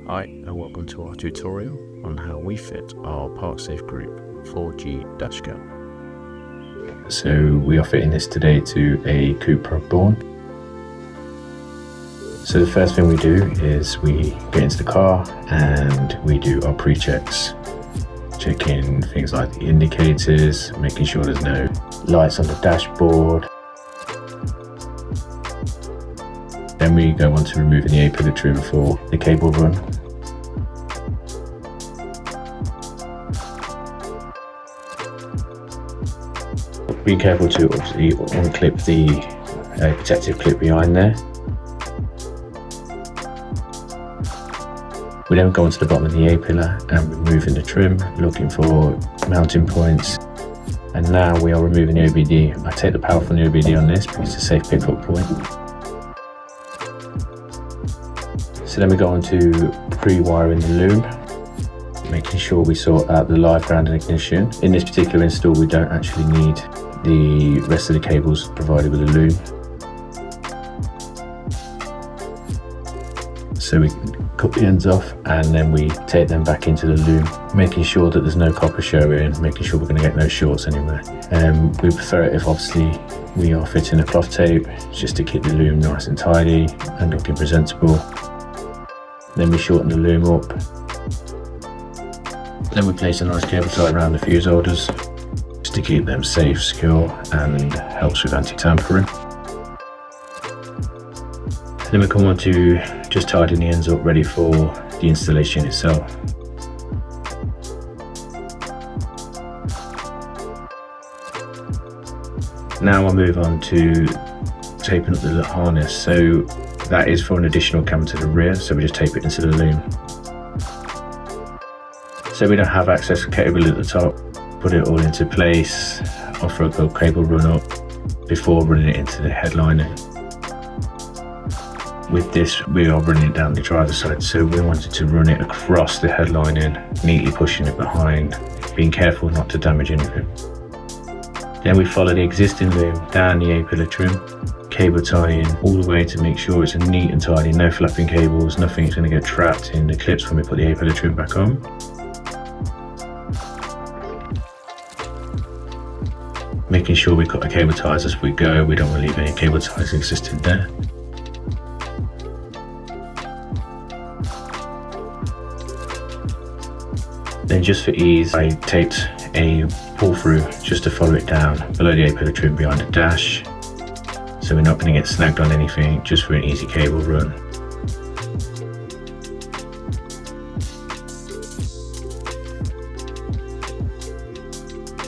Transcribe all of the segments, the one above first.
Hi and welcome to our tutorial on how we fit our Parksafe Group 4G dash cam. So we are fitting this today to a Cupra Born. So the first thing we do is we get into the car and we do our pre-checks, checking things like the indicators, making sure there's no lights on the dashboard. Then we go on to removing the A-pillar trim for the cable run. Be careful to obviously unclip the protective clip behind there. We then go onto the bottom of the A-pillar and removing the trim, looking for mounting points. And now we are removing the OBD. I take the power from the OBD on this because it's a safe pickup point. So then we go on to pre-wiring the loom, making sure we sort out the live ground and ignition. In this particular install, we don't actually need the rest of the cables provided with the loom. So we cut the ends off and then we take them back into the loom, making sure that there's no copper showing, making sure we're going to get no shorts anywhere. We prefer it if obviously we are fitting a cloth tape, just to keep the loom nice and tidy and looking presentable. Then we shorten the loom up. Then we place a nice cable tie around the fuse holders just to keep them safe, secure, and helps with anti-tampering. Then we come on to just tidying the ends up, ready for the installation itself. Now I'll move on to taping up the harness. So that is for an additional cam to the rear, so we just tape it into the loom. So we don't have access to cable at the top, put it all into place, offer a good cable run up before running it into the headliner. With this, we are running it down the driver's side, so we wanted to run it across the headlining, neatly pushing it behind, being careful not to damage anything. Then we follow the existing loom down the A-pillar trim, cable tying all the way to make sure it's neat and tidy, no flapping cables, nothing's going to get trapped in the clips when we put the A-pillar trim back on. Making sure we cut the cable ties as we go, we don't want to leave any cable ties existing there. Then just for ease, I taped a pull through just to follow it down below the A-pillar trim behind the dash. So we're not going to get snagged on anything, just for an easy cable run.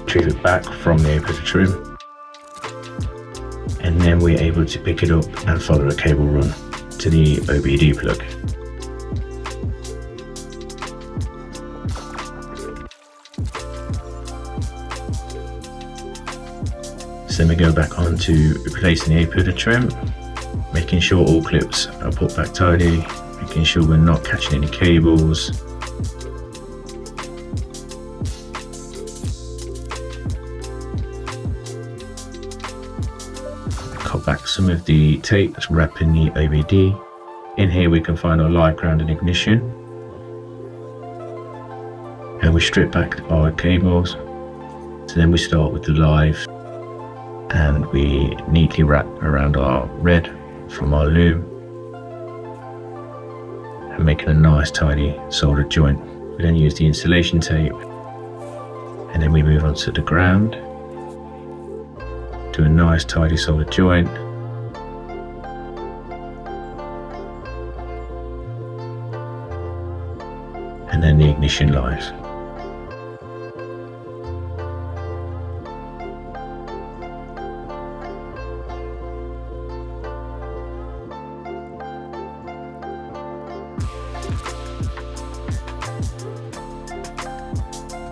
Retrieve it back from the A-pillar trim. And then we're able to pick it up and follow a cable run to the OBD plug. So then we go back on to replacing the A-pillar trim, making sure all clips are put back tidy, making sure we're not catching any cables. Cut back some of the tape that's wrapping the OBD. In here we can find our live ground and ignition. And we strip back our cables. So then we start with the live. And we neatly wrap around our red from our loom and making a nice tidy soldered joint. We then use the insulation tape and then we move on to the ground, do a nice tidy soldered joint, and then the ignition live.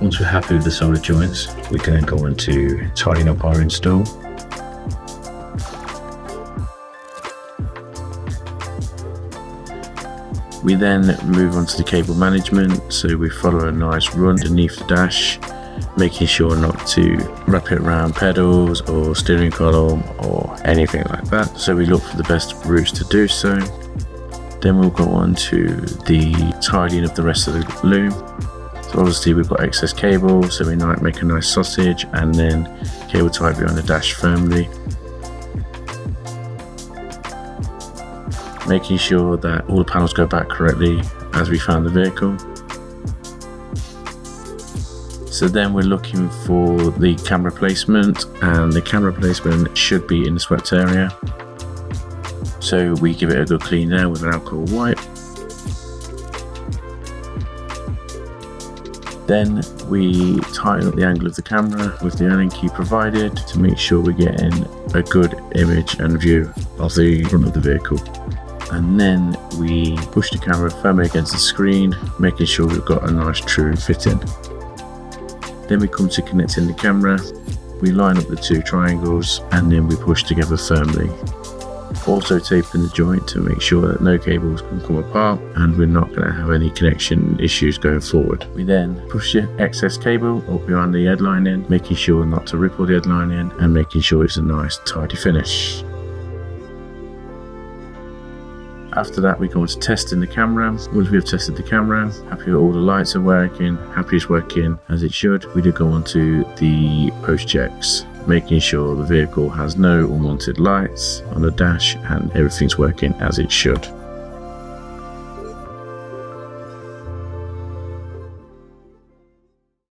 Once we're happy with the solder joints, we can then go on to tidying up our install. We then move on to the cable management, so we follow a nice run underneath the dash, making sure not to wrap it around pedals or steering column or anything like that. So we look for the best routes to do so. Then we'll go on to the tidying of the rest of the loom. So obviously we've got excess cable, so we might make a nice sausage and then cable tie behind the dash firmly. Making sure that all the panels go back correctly as we found the vehicle. So then we're looking for the camera placement, and the camera placement should be in the swept area. So we give it a good clean there with an alcohol wipe. Then we tighten up the angle of the camera with the Allen key provided to make sure we're getting a good image and view of the front of the vehicle. And then we push the camera firmly against the screen, making sure we've got a nice true fitting. Then we come to connecting the camera, we line up the two triangles and then we push together firmly. Also taping the joint to make sure that no cables can come apart and we're not going to have any connection issues going forward. We then push the excess cable up behind the head lining, making sure not to ripple the head lining and making sure it's a nice tidy finish. After that we go on to testing the camera. Once we have tested the camera, happy with all the lights are working, happy it's working as it should, we do go on to the post checks, making sure the vehicle has no unwanted lights on the dash and everything's working as it should.